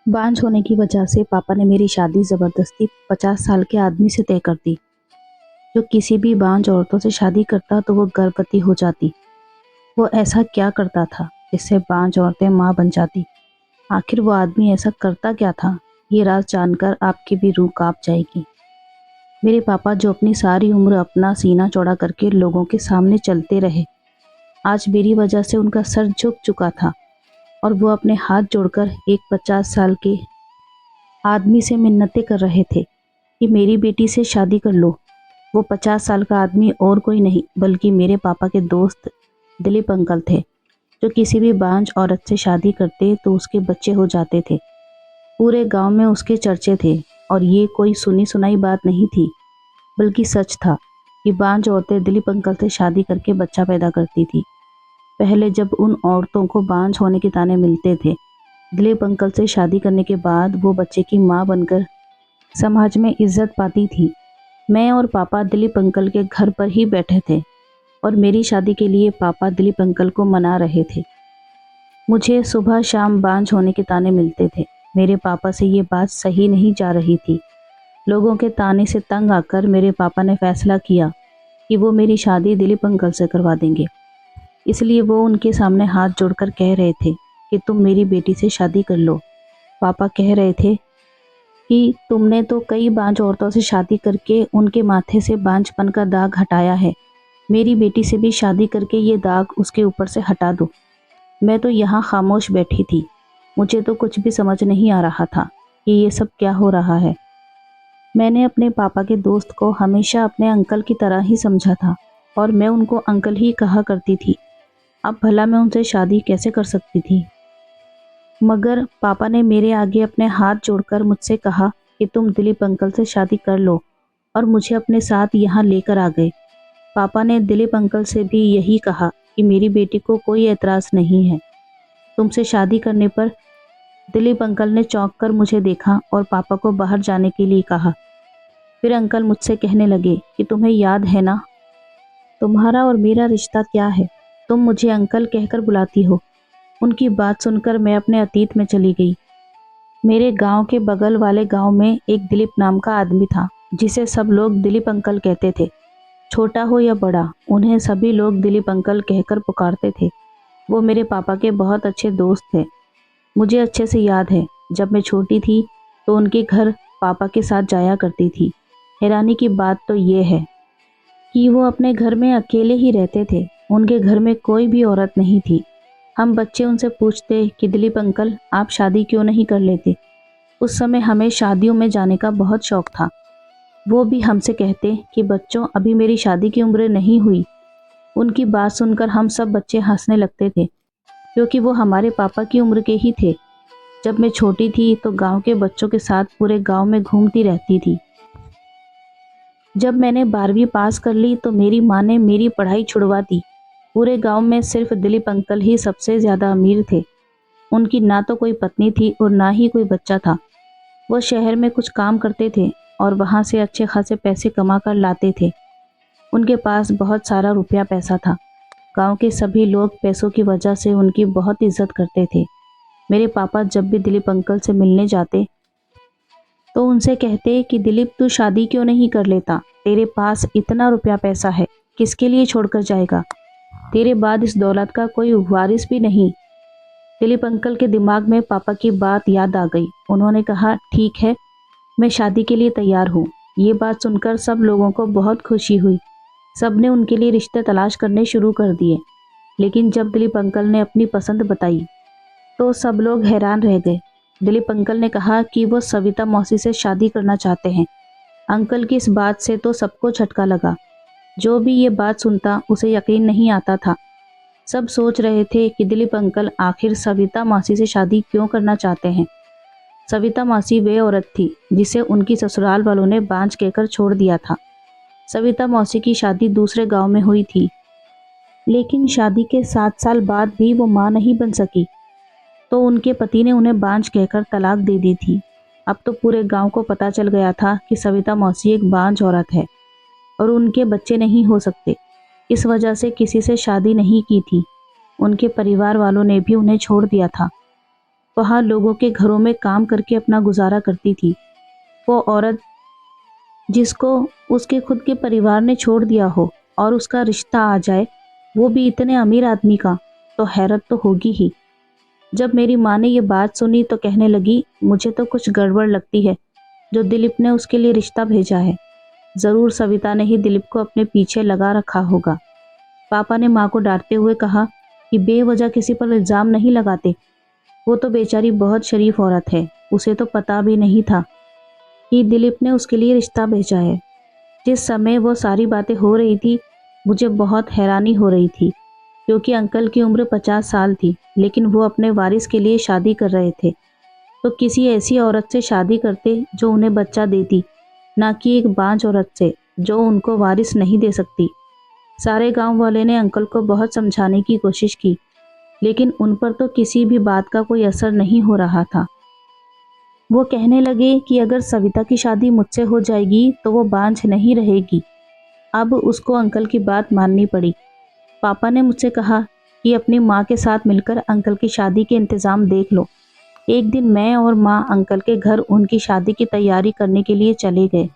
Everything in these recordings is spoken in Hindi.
बांझ होने की वजह से पापा ने मेरी शादी ज़बरदस्ती 50 साल के आदमी से तय कर दी। जो किसी भी बांझ औरतों से शादी करता तो वो गर्भवती हो जाती। वो ऐसा क्या करता था जिससे बांझ औरतें माँ बन जाती? आखिर वो आदमी ऐसा करता क्या था? ये राज जानकर आपकी भी रूह कांप जाएगी। मेरे पापा जो अपनी सारी उम्र अपना सीना चौड़ा करके लोगों के सामने चलते रहे, आज मेरी वजह से उनका सर झुक चुका था और वो अपने हाथ जोड़कर एक 50 साल के आदमी से मिन्नतें कर रहे थे कि मेरी बेटी से शादी कर लो। वो 50 साल का आदमी और कोई नहीं बल्कि मेरे पापा के दोस्त दिलीप अंकल थे, जो किसी भी बांझ औरत से शादी करते तो उसके बच्चे हो जाते थे। पूरे गांव में उसके चर्चे थे और ये कोई सुनी सुनाई बात नहीं थी, बल्कि सच था कि बांझ औरतें दिलीप अंकल से शादी करके बच्चा पैदा करती थी। पहले जब उन औरतों को बांझ होने के ताने मिलते थे, दिलीप अंकल से शादी करने के बाद वो बच्चे की माँ बनकर समाज में इज्जत पाती थी। मैं और पापा दिलीप अंकल के घर पर ही बैठे थे और मेरी शादी के लिए पापा दिलीप अंकल को मना रहे थे। मुझे सुबह शाम बांझ होने के ताने मिलते थे। मेरे पापा से ये बात सही नहीं जा रही थी। लोगों के ताने से तंग आकर मेरे पापा ने फैसला किया कि वो मेरी शादी दिलीप अंकल से करवा देंगे। इसलिए वो उनके सामने हाथ जोड़कर कह रहे थे कि तुम मेरी बेटी से शादी कर लो। पापा कह रहे थे कि तुमने तो कई बांझ औरतों से शादी करके उनके माथे से बांझपन का दाग हटाया है। मेरी बेटी से भी शादी करके ये दाग उसके ऊपर से हटा दो। मैं तो यहाँ खामोश बैठी थी। मुझे तो कुछ भी समझ नहीं आ रहा था कि ये सब क्या हो रहा है। मैंने अपने पापा के दोस्त को हमेशा अपने अंकल की तरह ही समझा था और मैं उनको अंकल ही कहा करती थी। अब भला मैं उनसे शादी कैसे कर सकती थी? मगर पापा ने मेरे आगे अपने हाथ जोड़कर मुझसे कहा कि तुम दिलीप अंकल से शादी कर लो और मुझे अपने साथ यहाँ लेकर आ गए। पापा ने दिलीप अंकल से भी यही कहा कि मेरी बेटी को कोई एतराज़ नहीं है तुमसे शादी करने पर। दिलीप अंकल ने चौंक कर मुझे देखा और पापा को बाहर जाने के लिए कहा। फिर अंकल मुझसे कहने लगे कि तुम्हें याद है ना, तुम्हारा और मेरा रिश्ता क्या है? तुम मुझे अंकल कहकर बुलाती हो। उनकी बात सुनकर मैं अपने अतीत में चली गई। मेरे गांव के बगल वाले गांव में एक दिलीप नाम का आदमी था, जिसे सब लोग दिलीप अंकल कहते थे। छोटा हो या बड़ा, उन्हें सभी लोग दिलीप अंकल कहकर पुकारते थे। वो मेरे पापा के बहुत अच्छे दोस्त थे। मुझे अच्छे से याद है, जब मैं छोटी थी तो उनके घर पापा के साथ जाया करती थी। हैरानी की बात तो ये है कि वो अपने घर में अकेले ही रहते थे। उनके घर में कोई भी औरत नहीं थी। हम बच्चे उनसे पूछते कि दिलीप अंकल, आप शादी क्यों नहीं कर लेते? उस समय हमें शादियों में जाने का बहुत शौक था। वो भी हमसे कहते कि बच्चों, अभी मेरी शादी की उम्र नहीं हुई। उनकी बात सुनकर हम सब बच्चे हंसने लगते थे, क्योंकि वो हमारे पापा की उम्र के ही थे। जब मैं छोटी थी तो गांव के बच्चों के साथ पूरे गांव में घूमती रहती थी। जब मैंने 12वीं पास कर ली तो मेरी माँ ने मेरी पढ़ाई छुड़वा दी। पूरे गांव में सिर्फ दिलीप अंकल ही सबसे ज़्यादा अमीर थे। उनकी ना तो कोई पत्नी थी और ना ही कोई बच्चा था। वो शहर में कुछ काम करते थे और वहाँ से अच्छे खासे पैसे कमा कर लाते थे। उनके पास बहुत सारा रुपया पैसा था। गांव के सभी लोग पैसों की वजह से उनकी बहुत इज्जत करते थे। मेरे पापा जब भी दिलीप अंकल से मिलने जाते तो उनसे कहते कि दिलीप, तू शादी क्यों नहीं कर लेता? तेरे पास इतना रुपया पैसा है, किसके लिए छोड़कर जाएगा? तेरे बाद इस दौलत का कोई वारिस भी नहीं। दिलीप अंकल के दिमाग में पापा की बात याद आ गई। उन्होंने कहा, ठीक है, मैं शादी के लिए तैयार हूँ। ये बात सुनकर सब लोगों को बहुत खुशी हुई। सब ने उनके लिए रिश्ते तलाश करने शुरू कर दिए। लेकिन जब दिलीप अंकल ने अपनी पसंद बताई तो सब लोग हैरान रह गए। दिलीप अंकल ने कहा कि वो सविता मौसी से शादी करना चाहते हैं। अंकल की इस बात से तो सबको झटका लगा। जो भी ये बात सुनता उसे यकीन नहीं आता था। सब सोच रहे थे कि दिलीप अंकल आखिर सविता मौसी से शादी क्यों करना चाहते हैं। सविता मौसी वे औरत थी जिसे उनकी ससुराल वालों ने बांझ कहकर छोड़ दिया था। सविता मौसी की शादी दूसरे गांव में हुई थी, लेकिन शादी के 7 साल बाद भी वो मां नहीं बन सकी, तो उनके पति ने उन्हें बांझ कहकर तलाक दे दी थी। अब तो पूरे गांव को पता चल गया था कि सविता मौसी एक बांझ औरत है और उनके बच्चे नहीं हो सकते। इस वजह से किसी से शादी नहीं की थी। उनके परिवार वालों ने भी उन्हें छोड़ दिया था। वहाँ लोगों के घरों में काम करके अपना गुजारा करती थी। वो औरत जिसको उसके खुद के परिवार ने छोड़ दिया हो और उसका रिश्ता आ जाए, वो भी इतने अमीर आदमी का, तो हैरत तो होगी ही। जब मेरी माँ ने ये बात सुनी तो कहने लगी, मुझे तो कुछ गड़बड़ लगती है जो दिलीप ने उसके लिए रिश्ता भेजा है। ज़रूर सविता ने ही दिलीप को अपने पीछे लगा रखा होगा। पापा ने माँ को डांटते हुए कहा कि बेवजह किसी पर इल्ज़ाम नहीं लगाते। वो तो बेचारी बहुत शरीफ औरत है, उसे तो पता भी नहीं था कि दिलीप ने उसके लिए रिश्ता भेजा है। जिस समय वो सारी बातें हो रही थी, मुझे बहुत हैरानी हो रही थी, क्योंकि अंकल की उम्र 50 साल थी, लेकिन वो अपने वारिस के लिए शादी कर रहे थे। तो किसी ऐसी औरत से शादी करते जो उन्हें बच्चा देती, ना कि एक बांझ औरत से जो उनको वारिस नहीं दे सकती। सारे गांव वाले ने अंकल को बहुत समझाने की कोशिश की, लेकिन उन पर तो किसी भी बात का कोई असर नहीं हो रहा था। वो कहने लगे कि अगर सविता की शादी मुझसे हो जाएगी तो वो बांझ नहीं रहेगी। अब उसको अंकल की बात माननी पड़ी। पापा ने मुझसे कहा कि अपनी माँ के साथ मिलकर अंकल की शादी के इंतज़ाम देख लो। एक दिन मैं और माँ अंकल के घर उनकी शादी की तैयारी करने के लिए चले गए।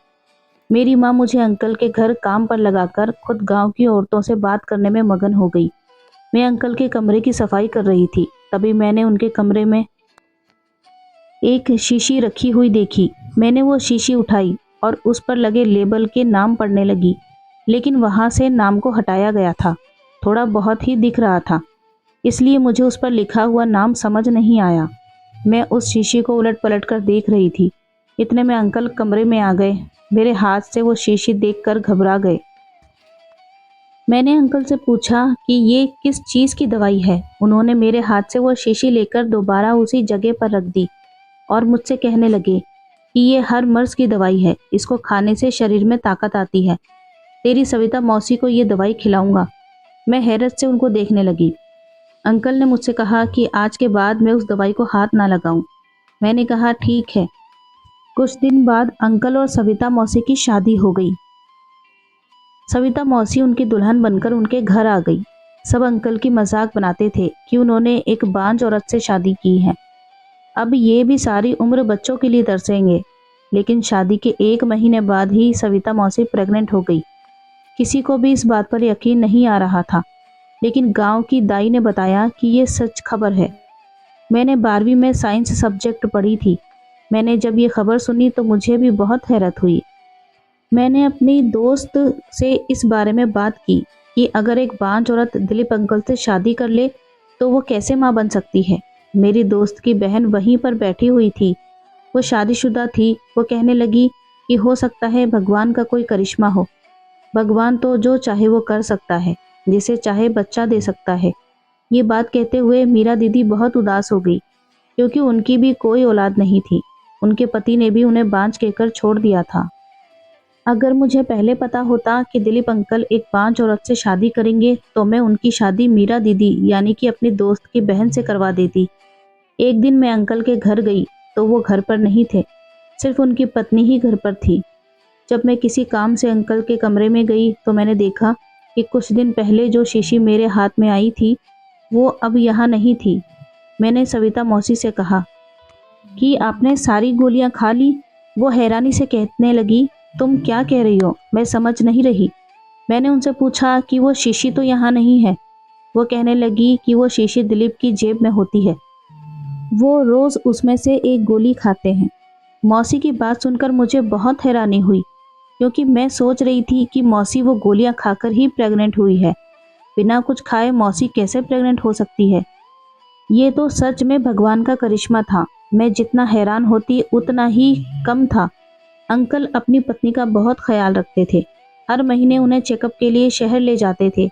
मेरी माँ मुझे अंकल के घर काम पर लगाकर खुद गांव की औरतों से बात करने में मगन हो गई। मैं अंकल के कमरे की सफाई कर रही थी, तभी मैंने उनके कमरे में एक शीशी रखी हुई देखी। मैंने वो शीशी उठाई और उस पर लगे लेबल के नाम पढ़ने लगी, लेकिन वहाँ से नाम को हटाया गया था। थोड़ा बहुत ही दिख रहा था, इसलिए मुझे उस पर लिखा हुआ नाम समझ नहीं आया। मैं उस शीशी को उलट पलट कर देख रही थी। इतने में अंकल कमरे में आ गए। मेरे हाथ से वो शीशी देखकर घबरा गए। मैंने अंकल से पूछा कि ये किस चीज़ की दवाई है। उन्होंने मेरे हाथ से वो शीशी लेकर दोबारा उसी जगह पर रख दी और मुझसे कहने लगे कि ये हर मर्ज की दवाई है, इसको खाने से शरीर में ताकत आती है। तेरी सविता मौसी को ये दवाई खिलाऊंगा। मैं हैरत से उनको देखने लगी। अंकल ने मुझसे कहा कि आज के बाद मैं उस दवाई को हाथ ना लगाऊं। मैंने कहा ठीक है। कुछ दिन बाद अंकल और सविता मौसी की शादी हो गई। सविता मौसी उनकी दुल्हन बनकर उनके घर आ गई। सब अंकल की मजाक बनाते थे कि उन्होंने एक बांझ औरत से शादी की है, अब ये भी सारी उम्र बच्चों के लिए तरसेंगे। लेकिन शादी के 1 महीने बाद ही सविता मौसी प्रेग्नेंट हो गई। किसी को भी इस बात पर यकीन नहीं आ रहा था, लेकिन गांव की दाई ने बताया कि ये सच खबर है। मैंने 12वीं में साइंस सब्जेक्ट पढ़ी थी। मैंने जब ये खबर सुनी तो मुझे भी बहुत हैरत हुई। मैंने अपनी दोस्त से इस बारे में बात की कि अगर एक बांझ औरत दिलीप अंकल से शादी कर ले तो वो कैसे माँ बन सकती है। मेरी दोस्त की बहन वहीं पर बैठी हुई थी, वो शादीशुदा थी। वो कहने लगी कि हो सकता है भगवान का कोई करिश्मा हो। भगवान तो जो चाहे वो कर सकता है, जिसे चाहे बच्चा दे सकता है। ये बात कहते हुए मीरा दीदी बहुत उदास हो गई, क्योंकि उनकी भी कोई औलाद नहीं थी। उनके पति ने भी उन्हें बांझ कहकर छोड़ दिया था। अगर मुझे पहले पता होता कि दिलीप अंकल एक बांझ औरत से शादी करेंगे तो मैं उनकी शादी मीरा दीदी यानी कि अपनी दोस्त की बहन से करवा देती। एक दिन मैं अंकल के घर गई तो वो घर पर नहीं थे, सिर्फ उनकी पत्नी ही घर पर थी। जब मैं किसी काम से अंकल के कमरे में गई तो मैंने देखा कि कुछ दिन पहले जो शीशी मेरे हाथ में आई थी वो अब यहाँ नहीं थी। मैंने सविता मौसी से कहा कि आपने सारी गोलियां खा ली। वो हैरानी से कहने लगी, तुम क्या कह रही हो, मैं समझ नहीं रही। मैंने उनसे पूछा कि वो शीशी तो यहाँ नहीं है। वो कहने लगी कि वो शीशी दिलीप की जेब में होती है, वो रोज उसमें से एक गोली खाते हैं। मौसी की बात सुनकर मुझे बहुत हैरानी हुई, क्योंकि मैं सोच रही थी कि मौसी वो गोलियां खाकर ही प्रेग्नेंट हुई है। बिना कुछ खाए मौसी कैसे प्रेग्नेंट हो सकती है। ये तो सच में भगवान का करिश्मा था। मैं जितना हैरान होती उतना ही कम था। अंकल अपनी पत्नी का बहुत ख्याल रखते थे। हर महीने उन्हें चेकअप के लिए शहर ले जाते थे।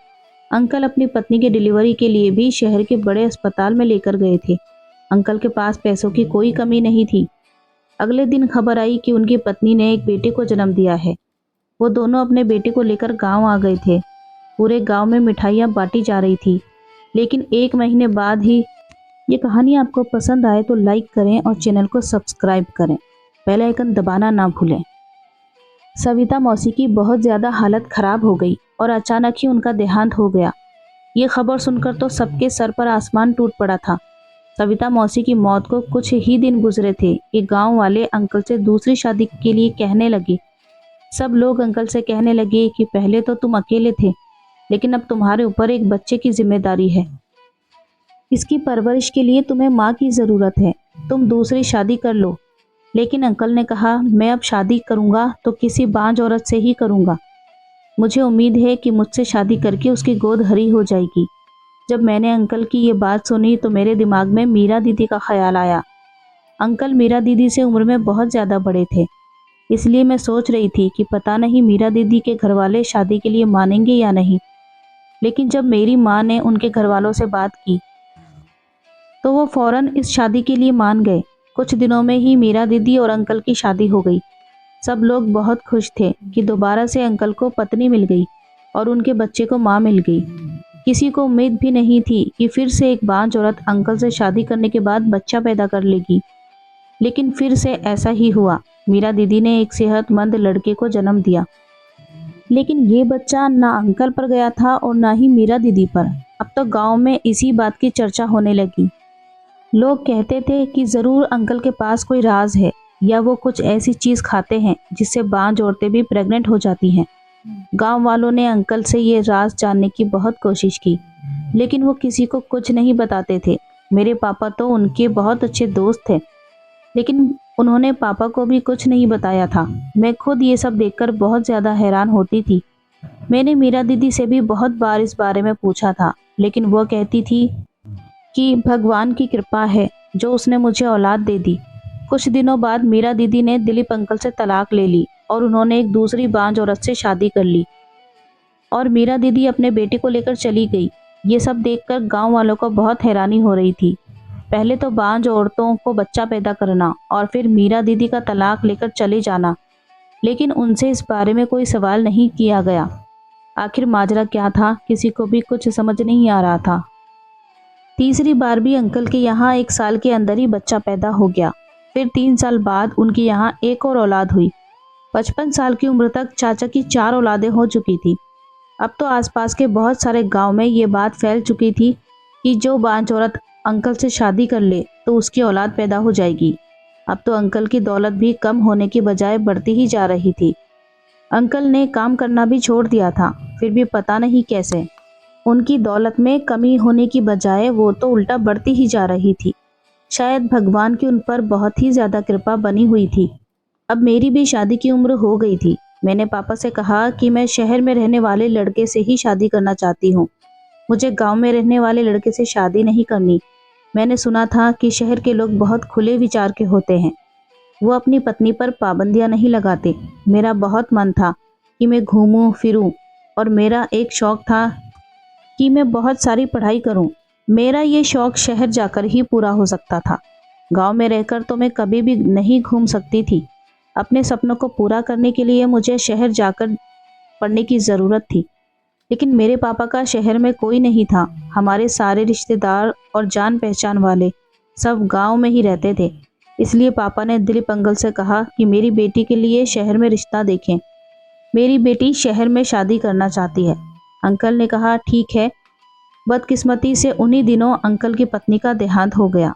अंकल अपनी पत्नी की डिलीवरी के लिए भी शहर के बड़े अस्पताल में लेकर गए थे। अंकल के पास पैसों की कोई कमी नहीं थी। अगले दिन खबर आई कि उनकी पत्नी ने एक बेटे को जन्म दिया है। वो दोनों अपने बेटे को लेकर गांव आ गए थे। पूरे गांव में मिठाइयाँ बांटी जा रही थी। लेकिन 1 महीने बाद ही। ये कहानी आपको पसंद आए तो लाइक करें और चैनल को सब्सक्राइब करें। बेल आइकन दबाना ना भूलें। सविता मौसी की बहुत ज़्यादा हालत खराब हो गई और अचानक ही उनका देहांत हो गया। ये खबर सुनकर तो सबके सर पर आसमान टूट पड़ा था। सविता मौसी की मौत को कुछ ही दिन गुजरे थे कि गांव वाले अंकल से दूसरी शादी के लिए कहने लगे। सब लोग अंकल से कहने लगे कि पहले तो तुम अकेले थे, लेकिन अब तुम्हारे ऊपर एक बच्चे की जिम्मेदारी है। इसकी परवरिश के लिए तुम्हें माँ की ज़रूरत है, तुम दूसरी शादी कर लो। लेकिन अंकल ने कहा, मैं अब शादी करूँगा तो किसी बांझ औरत से ही करूँगा। मुझे उम्मीद है कि मुझसे शादी करके उसकी गोद हरी हो जाएगी। जब मैंने अंकल की ये बात सुनी तो मेरे दिमाग में मीरा दीदी का ख्याल आया। अंकल मीरा दीदी से उम्र में बहुत ज़्यादा बड़े थे, इसलिए मैं सोच रही थी कि पता नहीं मीरा दीदी के घर वाले शादी के लिए मानेंगे या नहीं। लेकिन जब मेरी माँ ने उनके घर वालों से बात की तो वो फौरन इस शादी के लिए मान गए। कुछ दिनों में ही मीरा दीदी और अंकल की शादी हो गई। सब लोग बहुत खुश थे कि दोबारा से अंकल को पत्नी मिल गई और उनके बच्चे को माँ मिल गई। किसी को उम्मीद भी नहीं थी कि फिर से एक बांझ औरत अंकल से शादी करने के बाद बच्चा पैदा कर लेगी। लेकिन फिर से ऐसा ही हुआ। मीरा दीदी ने एक सेहतमंद लड़के को जन्म दिया। लेकिन ये बच्चा ना अंकल पर गया था और ना ही मीरा दीदी पर। अब तो गांव में इसी बात की चर्चा होने लगी। लोग कहते थे कि ज़रूर अंकल के पास कोई राज है या वो कुछ ऐसी चीज़ खाते हैं जिससे बांझ औरतें भी प्रेग्नेंट हो जाती हैं। गांव वालों ने अंकल से ये राज जानने की बहुत कोशिश की, लेकिन वो किसी को कुछ नहीं बताते थे। मेरे पापा तो उनके बहुत अच्छे दोस्त थे, लेकिन उन्होंने पापा को भी कुछ नहीं बताया था। मैं खुद ये सब देखकर बहुत ज़्यादा हैरान होती थी। मैंने मीरा दीदी से भी बहुत बार इस बारे में पूछा था, लेकिन वो कहती थी कि भगवान की कृपा है जो उसने मुझे औलाद दे दी। कुछ दिनों बाद मीरा दीदी ने दिलीप अंकल से तलाक ले ली और उन्होंने एक दूसरी बांझ औरत से शादी कर ली और मीरा दीदी अपने बेटे को लेकर चली गई। ये सब देखकर गांव वालों को बहुत हैरानी हो रही थी। पहले तो बांझ औरतों को बच्चा पैदा करना और फिर मीरा दीदी का तलाक लेकर चले जाना, लेकिन उनसे इस बारे में कोई सवाल नहीं किया गया। आखिर माजरा क्या था, किसी को भी कुछ समझ नहीं आ रहा था। तीसरी बार भी अंकल के यहाँ 1 साल के अंदर ही बच्चा पैदा हो गया। फिर 3 साल बाद उनके यहाँ एक और औलाद हुई। 55 साल की उम्र तक चाचा की 4 औलादें हो चुकी थी। अब तो आसपास के बहुत सारे गांव में ये बात फैल चुकी थी कि जो बांझ औरत अंकल से शादी कर ले तो उसकी औलाद पैदा हो जाएगी। अब तो अंकल की दौलत भी कम होने की बजाय बढ़ती ही जा रही थी। अंकल ने काम करना भी छोड़ दिया था, फिर भी पता नहीं कैसे उनकी दौलत में कमी होने की बजाय वो तो उल्टा बढ़ती ही जा रही थी। शायद भगवान की उन पर बहुत ही ज़्यादा कृपा बनी हुई थी। अब मेरी भी शादी की उम्र हो गई थी। मैंने पापा से कहा कि मैं शहर में रहने वाले लड़के से ही शादी करना चाहती हूँ। मुझे गांव में रहने वाले लड़के से शादी नहीं करनी। मैंने सुना था कि शहर के लोग बहुत खुले विचार के होते हैं, वो अपनी पत्नी पर पाबंदियां नहीं लगाते। मेरा बहुत मन था कि मैं घूमूं फिरूं और मेरा एक शौक़ था कि मैं बहुत सारी पढ़ाई करूं। मेरा ये शौक़ शहर जाकर ही पूरा हो सकता था। गांव में रहकर तो मैं कभी भी नहीं घूम सकती थी। अपने सपनों को पूरा करने के लिए मुझे शहर जाकर पढ़ने की ज़रूरत थी। लेकिन मेरे पापा का शहर में कोई नहीं था। हमारे सारे रिश्तेदार और जान पहचान वाले सब गांव में ही रहते थे। इसलिए पापा ने दिलीप अंकल से कहा कि मेरी बेटी के लिए शहर में रिश्ता देखें। मेरी बेटी शहर में शादी करना चाहती है। अंकल ने कहा, ठीक है। बदकिस्मती से उन्हीं दिनों अंकल की पत्नी का देहांत हो गया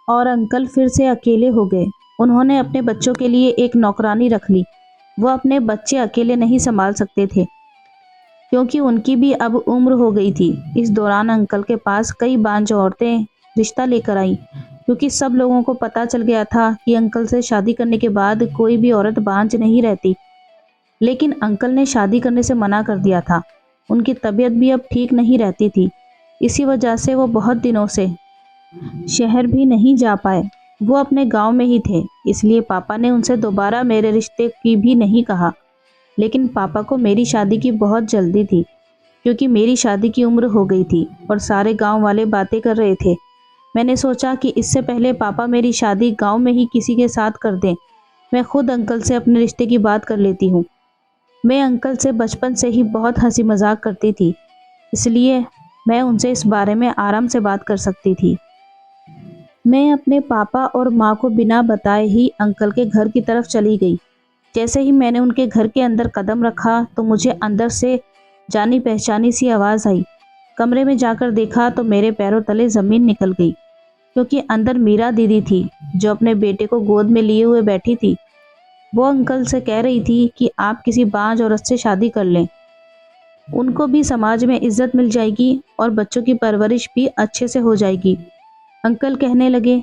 और अंकल फिर से अकेले हो गए। उन्होंने अपने बच्चों के लिए एक नौकरानी रख ली। वो अपने बच्चे अकेले नहीं संभाल सकते थे क्योंकि उनकी भी अब उम्र हो गई थी। इस दौरान अंकल के पास कई बांझ औरतें रिश्ता लेकर आईं, क्योंकि सब लोगों को पता चल गया था कि अंकल से शादी करने के बाद कोई भी औरत बांझ नहीं रहती। लेकिन अंकल ने शादी करने से मना कर दिया था। उनकी तबीयत भी अब ठीक नहीं रहती थी। इसी वजह से वो बहुत दिनों से शहर भी नहीं जा पाए। वो अपने गांव में ही थे। इसलिए पापा ने उनसे दोबारा मेरे रिश्ते की भी नहीं कहा। लेकिन पापा को मेरी शादी की बहुत जल्दी थी, क्योंकि मेरी शादी की उम्र हो गई थी और सारे गांव वाले बातें कर रहे थे। मैंने सोचा कि इससे पहले पापा मेरी शादी गांव में ही किसी के साथ कर दें, मैं खुद अंकल से अपने रिश्ते की बात कर लेती हूँ। मैं अंकल से बचपन से ही बहुत हंसी मजाक करती थी, इसलिए मैं उनसे इस बारे में आराम से बात कर सकती थी। मैं अपने पापा और माँ को बिना बताए ही अंकल के घर की तरफ चली गई। जैसे ही मैंने उनके घर के अंदर कदम रखा तो मुझे अंदर से जानी पहचानी सी आवाज़ आई। कमरे में जाकर देखा तो मेरे पैरों तले ज़मीन निकल गई। क्योंकि अंदर मीरा दीदी थी जो अपने बेटे को गोद में लिए हुए बैठी थी। वो अंकल से कह रही थी कि आप किसी बांझ औरत से शादी कर लें, उनको भी समाज में इज्जत मिल जाएगी और बच्चों की परवरिश भी अच्छे से हो जाएगी। अंकल कहने लगे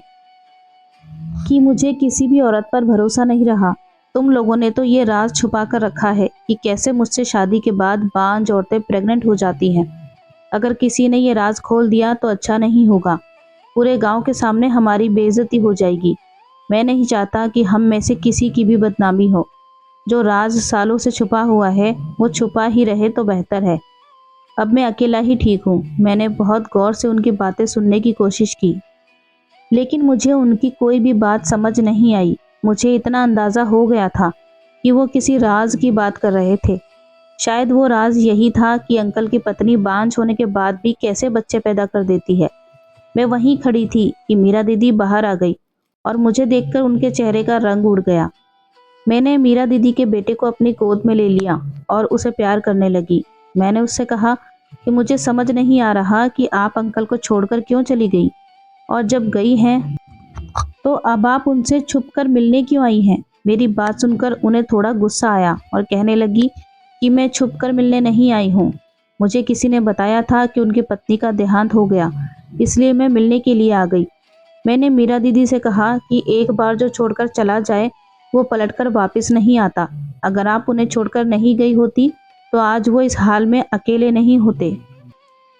कि मुझे किसी भी औरत पर भरोसा नहीं रहा। तुम लोगों ने तो ये राज छुपा कर रखा है कि कैसे मुझसे शादी के बाद बांझ औरतें प्रेग्नेंट हो जाती हैं। अगर किसी ने ये राज खोल दिया तो अच्छा नहीं होगा। पूरे गांव के सामने हमारी बेइज्जती हो जाएगी। मैं नहीं चाहता कि हम में से किसी की भी बदनामी हो। जो राज सालों से छुपा हुआ है वो छुपा ही रहे तो बेहतर है। अब मैं अकेला ही ठीक हूँ। मैंने बहुत गौर से उनकी बातें सुनने की कोशिश की, लेकिन मुझे उनकी कोई भी बात समझ नहीं आई। मुझे इतना अंदाज़ा हो गया था कि वो किसी राज की बात कर रहे थे। शायद वो राज यही था कि अंकल की पत्नी बांझ होने के बाद भी कैसे बच्चे पैदा कर देती है। मैं वहीं खड़ी थी कि मीरा दीदी बाहर आ गई और मुझे देखकर उनके चेहरे का रंग उड़ गया। मैंने मीरा दीदी के बेटे को अपनी गोद में ले लिया और उसे प्यार करने लगी। मैंने उससे कहा कि मुझे समझ नहीं आ रहा कि आप अंकल को छोड़कर क्यों चली गई, और जब गई हैं तो अब आप उनसे छुपकर मिलने क्यों आई हैं। मेरी बात सुनकर उन्हें थोड़ा गुस्सा आया और कहने लगी कि मैं छुपकर मिलने नहीं आई हूँ। मुझे किसी ने बताया था कि उनकी पत्नी का देहांत हो गया, इसलिए मैं मिलने के लिए आ गई। मैंने मीरा दीदी से कहा कि एक बार जो छोड़कर चला जाए वो पलटकर वापस नहीं आता। अगर आप उन्हें छोड़कर नहीं गई होती तो आज वो इस हाल में अकेले नहीं होते।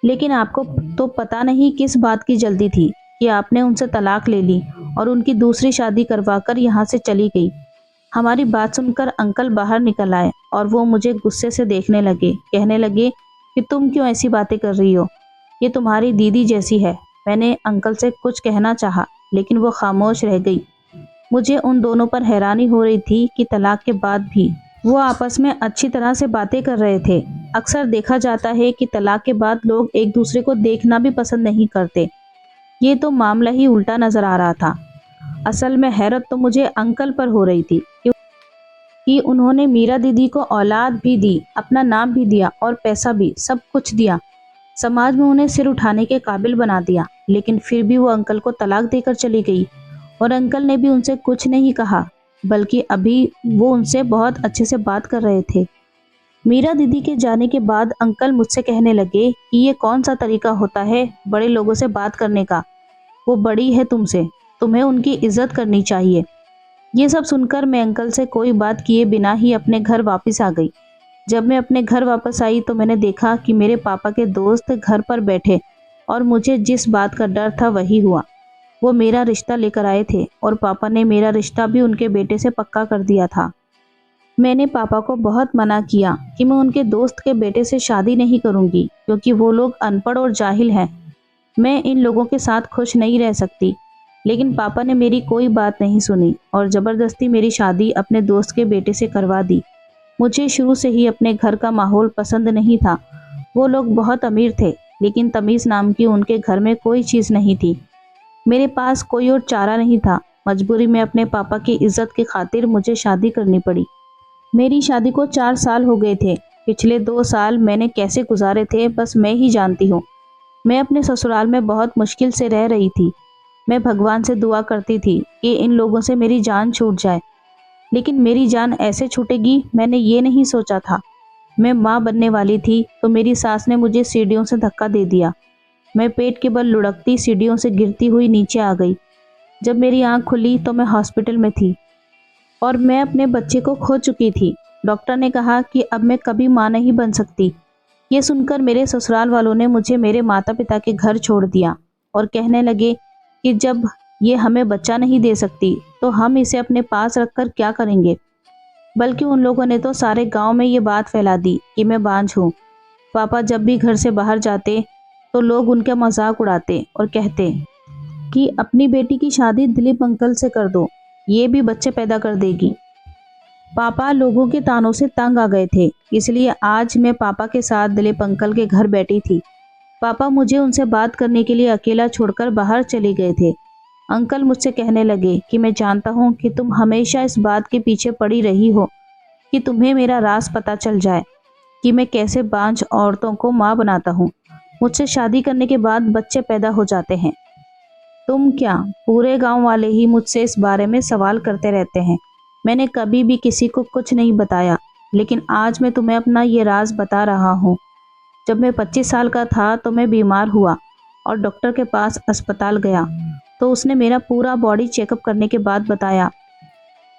लेकिन आपको तो पता नहीं किस बात की जल्दी थी कि आपने उनसे तलाक ले ली और उनकी दूसरी शादी करवाकर यहाँ से चली गई। हमारी बात सुनकर अंकल बाहर निकल आए और वो मुझे गुस्से से देखने लगे। कहने लगे कि तुम क्यों ऐसी बातें कर रही हो, ये तुम्हारी दीदी जैसी है। मैंने अंकल से कुछ कहना चाहा, लेकिन वो खामोश रह गई। मुझे उन दोनों पर हैरानी हो रही थी कि तलाक के बाद भी वो आपस में अच्छी तरह से बातें कर रहे थे। अक्सर देखा जाता है कि तलाक के बाद लोग एक दूसरे को देखना भी पसंद नहीं करते। ये तो मामला ही उल्टा नजर आ रहा था। असल में हैरत तो मुझे अंकल पर हो रही थी कि उन्होंने मीरा दीदी को औलाद भी दी, अपना नाम भी दिया और पैसा भी, सब कुछ दिया। समाज में उन्हें सिर उठाने के काबिल बना दिया, लेकिन फिर भी वो अंकल को तलाक देकर चली गई। और अंकल ने भी उनसे कुछ नहीं कहा, बल्कि अभी वो उनसे बहुत अच्छे से बात कर रहे थे। मीरा दीदी के जाने के बाद अंकल मुझसे कहने लगे कि ये कौन सा तरीका होता है बड़े लोगों से बात करने का। वो बड़ी है तुमसे, तुम्हें उनकी इज्जत करनी चाहिए। ये सब सुनकर मैं अंकल से कोई बात किए बिना ही अपने घर वापस आ गई। जब मैं अपने घर वापस आई तो मैंने देखा कि मेरे पापा के दोस्त घर पर बैठे और मुझे जिस बात का डर था वही हुआ। वो मेरा रिश्ता लेकर आए थे और पापा ने मेरा रिश्ता भी उनके बेटे से पक्का कर दिया था। मैंने पापा को बहुत मना किया कि मैं उनके दोस्त के बेटे से शादी नहीं करूंगी, क्योंकि वो लोग अनपढ़ और जाहिल हैं। मैं इन लोगों के साथ खुश नहीं रह सकती। लेकिन पापा ने मेरी कोई बात नहीं सुनी और ज़बरदस्ती मेरी शादी अपने दोस्त के बेटे से करवा दी। मुझे शुरू से ही अपने घर का माहौल पसंद नहीं था। वो लोग बहुत अमीर थे, लेकिन तमीज़ नाम की उनके घर में कोई चीज़ नहीं थी। मेरे पास कोई और चारा नहीं था। मजबूरी में अपने पापा की इज्जत की खातिर मुझे शादी करनी पड़ी। मेरी शादी को 4 साल हो गए थे। पिछले 2 साल मैंने कैसे गुजारे थे बस मैं ही जानती हूँ। मैं अपने ससुराल में बहुत मुश्किल से रह रही थी। मैं भगवान से दुआ करती थी कि इन लोगों से मेरी जान छूट जाए, लेकिन मेरी जान ऐसे छूटेगी मैंने ये नहीं सोचा था। मैं माँ बनने वाली थी तो मेरी सास ने मुझे सीढ़ियों से धक्का दे दिया। मैं पेट के बल लुढ़कती सीढ़ियों से गिरती हुई नीचे आ गई। जब मेरी आंख खुली तो मैं हॉस्पिटल में थी और मैं अपने बच्चे को खो चुकी थी। डॉक्टर ने कहा कि अब मैं कभी माँ नहीं बन सकती। ये सुनकर मेरे ससुराल वालों ने मुझे मेरे माता पिता के घर छोड़ दिया और कहने लगे कि जब ये हमें बच्चा नहीं दे सकती तो हम इसे अपने पास रखकर क्या करेंगे। बल्कि उन लोगों ने तो सारे गांव में ये बात फैला दी कि मैं बांझ हूँ। पापा जब भी घर से बाहर जाते तो लोग उनका मजाक उड़ाते और कहते कि अपनी बेटी की शादी दिलीप अंकल से कर दो, ये भी बच्चे पैदा कर देगी। पापा लोगों के तानों से तंग आ गए थे, इसलिए आज मैं पापा के साथ दिलीप अंकल के घर बैठी थी। पापा मुझे उनसे बात करने के लिए अकेला छोड़कर बाहर चले गए थे। अंकल मुझसे कहने लगे कि मैं जानता हूँ कि तुम हमेशा इस बात के पीछे पड़ी रही हो कि तुम्हें मेरा राज पता चल जाए कि मैं कैसे बांझ औरतों को माँ बनाता हूँ। मुझसे शादी करने के बाद बच्चे पैदा हो जाते हैं। तुम क्या, पूरे गांव वाले ही मुझसे इस बारे में सवाल करते रहते हैं। मैंने कभी भी किसी को कुछ नहीं बताया, लेकिन आज मैं तुम्हें अपना ये राज बता रहा हूँ। जब मैं 25 साल का था तो मैं बीमार हुआ और डॉक्टर के पास अस्पताल गया, तो उसने मेरा पूरा बॉडी चेकअप करने के बाद बताया।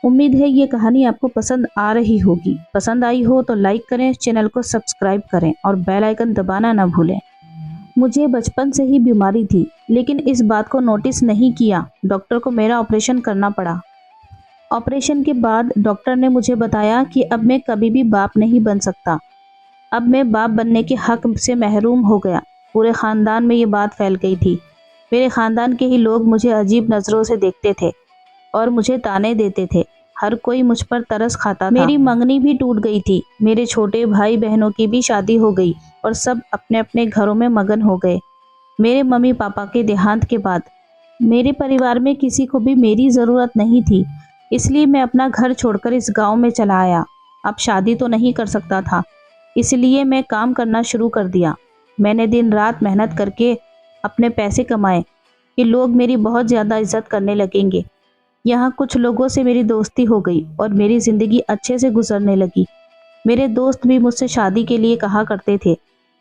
उम्मीद है ये कहानी आपको पसंद आ रही होगी। पसंद आई हो तो लाइक करें, चैनल को सब्सक्राइब करें और बेल आइकन दबाना ना भूलें। मुझे बचपन से ही बीमारी थी, लेकिन इस बात को नोटिस नहीं किया। डॉक्टर को मेरा ऑपरेशन करना पड़ा। ऑपरेशन के बाद डॉक्टर ने मुझे बताया कि अब मैं कभी भी बाप नहीं बन सकता। अब मैं बाप बनने के हक से महरूम हो गया। पूरे खानदान में ये बात फैल गई थी। मेरे खानदान के ही लोग मुझे अजीब नज़रों से देखते थे और मुझे ताने देते थे। हर कोई मुझ पर तरस खाता था। मेरी मंगनी भी टूट गई थी। मेरे छोटे भाई बहनों की भी शादी हो गई और सब अपने अपने घरों में मगन हो गए। मेरे मम्मी पापा के देहांत के बाद मेरे परिवार में किसी को भी मेरी ज़रूरत नहीं थी, इसलिए मैं अपना घर छोड़कर इस गांव में चला आया। अब शादी तो नहीं कर सकता था, इसलिए मैं काम करना शुरू कर दिया। मैंने दिन रात मेहनत करके अपने पैसे कमाए कि लोग मेरी बहुत ज़्यादा इज्जत करने लगेंगे। यहाँ कुछ लोगों से मेरी दोस्ती हो गई और मेरी ज़िंदगी अच्छे से गुजरने लगी। मेरे दोस्त भी मुझसे शादी के लिए कहा करते थे,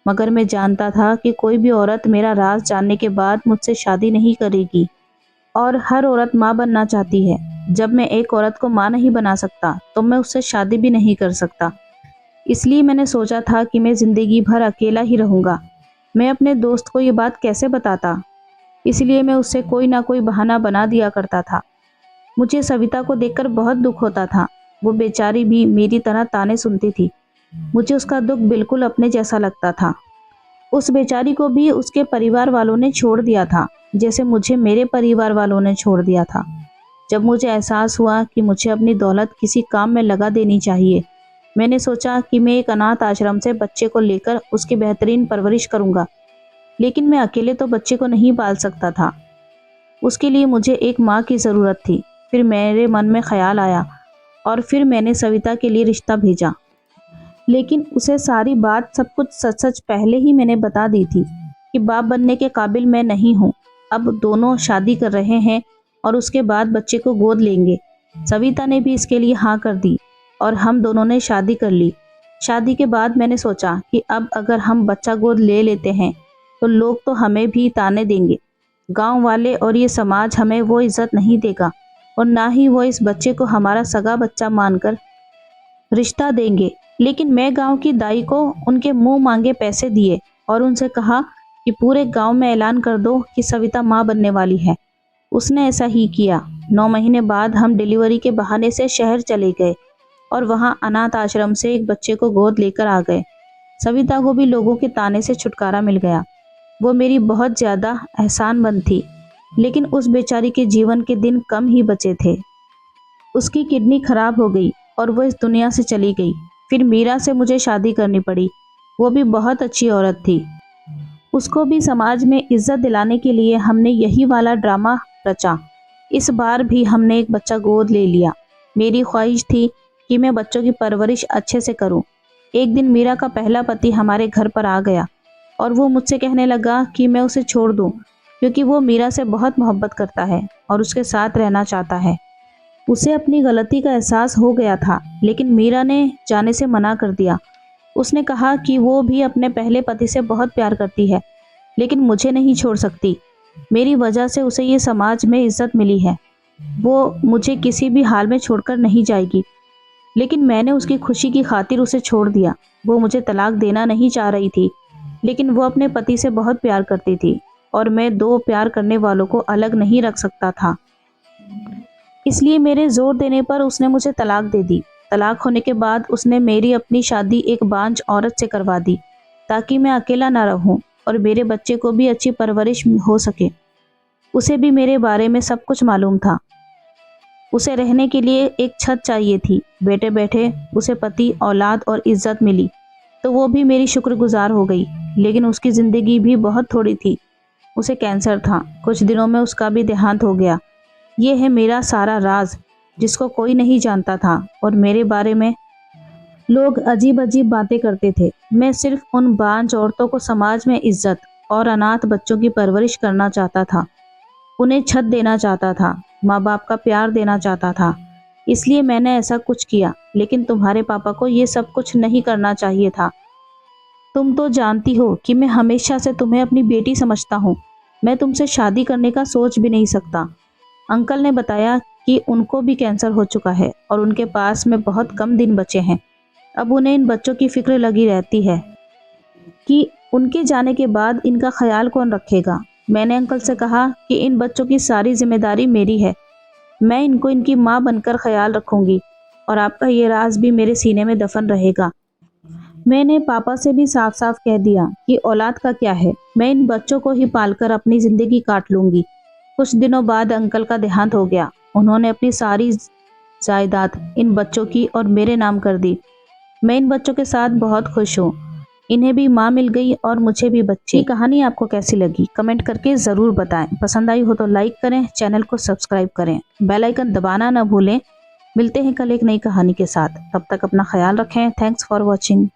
मगर मैं जानता था कि कोई भी औरत मेरा राज जानने के बाद मुझसे शादी नहीं करेगी। और हर औरत माँ बनना चाहती है। जब मैं एक औरत को माँ नहीं बना सकता तो मैं उससे शादी भी नहीं कर सकता। इसलिए मैंने सोचा था कि मैं ज़िंदगी भर अकेला ही रहूँगा। मैं अपने दोस्त को ये बात कैसे बताता, इसलिए मैं उससे कोई ना कोई बहाना बना दिया करता था। मुझे सविता को देखकर बहुत दुख होता था। वो बेचारी भी मेरी तरह ताने सुनती थी। मुझे उसका दुख बिल्कुल अपने जैसा लगता था। उस बेचारी को भी उसके परिवार वालों ने छोड़ दिया था, जैसे मुझे मेरे परिवार वालों ने छोड़ दिया था। जब मुझे एहसास हुआ कि मुझे अपनी दौलत किसी काम में लगा देनी चाहिए, मैंने सोचा कि मैं एक अनाथ आश्रम से बच्चे को लेकर उसकी बेहतरीन परवरिश करूंगा। लेकिन मैं अकेले तो बच्चे को नहीं पाल सकता था। उसके लिए मुझे एक माँ की ज़रूरत थी। फिर मेरे मन में ख्याल आया और फिर मैंने सविता के लिए रिश्ता भेजा। लेकिन उसे सारी बात सब कुछ सच सच पहले ही मैंने बता दी थी कि बाप बनने के काबिल मैं नहीं हूँ। अब दोनों शादी कर रहे हैं और उसके बाद बच्चे को गोद लेंगे। सविता ने भी इसके लिए हाँ कर दी और हम दोनों ने शादी कर ली। शादी के बाद मैंने सोचा कि अब अगर हम बच्चा गोद ले लेते हैं तो लोग तो हमें भी ताने देंगे। गांव वाले और ये समाज हमें वो इज्जत नहीं देगा और ना ही वो इस बच्चे को हमारा सगा बच्चा मानकर रिश्ता देंगे। लेकिन मैं गांव की दाई को उनके मुंह मांगे पैसे दिए और उनसे कहा कि पूरे गांव में ऐलान कर दो कि सविता माँ बनने वाली है। उसने ऐसा ही किया। 9 महीने बाद हम डिलीवरी के बहाने से शहर चले गए और वहां अनाथ आश्रम से एक बच्चे को गोद लेकर आ गए। सविता को भी लोगों के ताने से छुटकारा मिल गया। वो मेरी बहुत ज़्यादा एहसानमंद थी, लेकिन उस बेचारी के जीवन के दिन कम ही बचे थे। उसकी किडनी खराब हो गई और वो इस दुनिया से चली गई। फिर मीरा से मुझे शादी करनी पड़ी। वो भी बहुत अच्छी औरत थी। उसको भी समाज में इज्जत दिलाने के लिए हमने यही वाला ड्रामा रचा। इस बार भी हमने एक बच्चा गोद ले लिया। मेरी ख्वाहिश थी कि मैं बच्चों की परवरिश अच्छे से करूं। एक दिन मीरा का पहला पति हमारे घर पर आ गया और वो मुझसे कहने लगा कि मैं उसे छोड़ दूं, क्योंकि वो मीरा से बहुत मोहब्बत करता है और उसके साथ रहना चाहता है। उसे अपनी गलती का एहसास हो गया था, लेकिन मीरा ने जाने से मना कर दिया। उसने कहा कि वो भी अपने पहले पति से बहुत प्यार करती है, लेकिन मुझे नहीं छोड़ सकती। मेरी वजह से उसे ये समाज में इज्जत मिली है। वो मुझे किसी भी हाल में छोड़कर नहीं जाएगी। लेकिन मैंने उसकी खुशी की खातिर उसे छोड़ दिया। वो मुझे तलाक देना नहीं चाह रही थी, लेकिन वो अपने पति से बहुत प्यार करती थी और मैं दो प्यार करने वालों को अलग नहीं रख सकता था। इसलिए मेरे जोर देने पर उसने मुझे तलाक दे दी। तलाक होने के बाद उसने मेरी अपनी शादी एक बांझ औरत से करवा दी, ताकि मैं अकेला ना रहूं और मेरे बच्चे को भी अच्छी परवरिश हो सके। उसे भी मेरे बारे में सब कुछ मालूम था। उसे रहने के लिए एक छत चाहिए थी। बैठे बैठे उसे पति, औलाद और इज्जत मिली तो वो भी मेरी शुक्रगुजार हो गई। लेकिन उसकी ज़िंदगी भी बहुत थोड़ी थी। उसे कैंसर था। कुछ दिनों में उसका भी देहांत हो गया। ये है मेरा सारा राज, जिसको कोई नहीं जानता था और मेरे बारे में लोग अजीब अजीब बातें करते थे। मैं सिर्फ उन बांझ औरतों को समाज में इज्जत और अनाथ बच्चों की परवरिश करना चाहता था। उन्हें छत देना चाहता था, माँ बाप का प्यार देना चाहता था, इसलिए मैंने ऐसा कुछ किया। लेकिन तुम्हारे पापा को ये सब कुछ नहीं करना चाहिए था। तुम तो जानती हो कि मैं हमेशा से तुम्हें अपनी बेटी समझता हूँ। मैं तुमसे शादी करने का सोच भी नहीं सकता। अंकल ने बताया कि उनको भी कैंसर हो चुका है और उनके पास में बहुत कम दिन बचे हैं। अब उन्हें इन बच्चों की फिक्र लगी रहती है कि उनके जाने के बाद इनका ख्याल कौन रखेगा। मैंने अंकल से कहा कि इन बच्चों की सारी जिम्मेदारी मेरी है। मैं इनको इनकी माँ बनकर ख्याल रखूंगी और आपका ये राज भी मेरे सीने में दफन रहेगा। मैंने पापा से भी साफ साफ कह दिया कि औलाद का क्या है, मैं इन बच्चों को ही पालकर अपनी जिंदगी काट लूंगी। कुछ दिनों बाद अंकल का देहांत हो गया। उन्होंने अपनी सारी जायदाद इन बच्चों की और मेरे नाम कर दी। मैं इन बच्चों के साथ बहुत खुश हूँ। इन्हें भी माँ मिल गई और मुझे भी बच्चे। ये कहानी आपको कैसी लगी कमेंट करके ज़रूर बताएं। पसंद आई हो तो लाइक करें, चैनल को सब्सक्राइब करें, बेल आइकन दबाना न भूलें। मिलते हैं कल एक नई कहानी के साथ। तब तक अपना ख्याल रखें। Thanks for watching.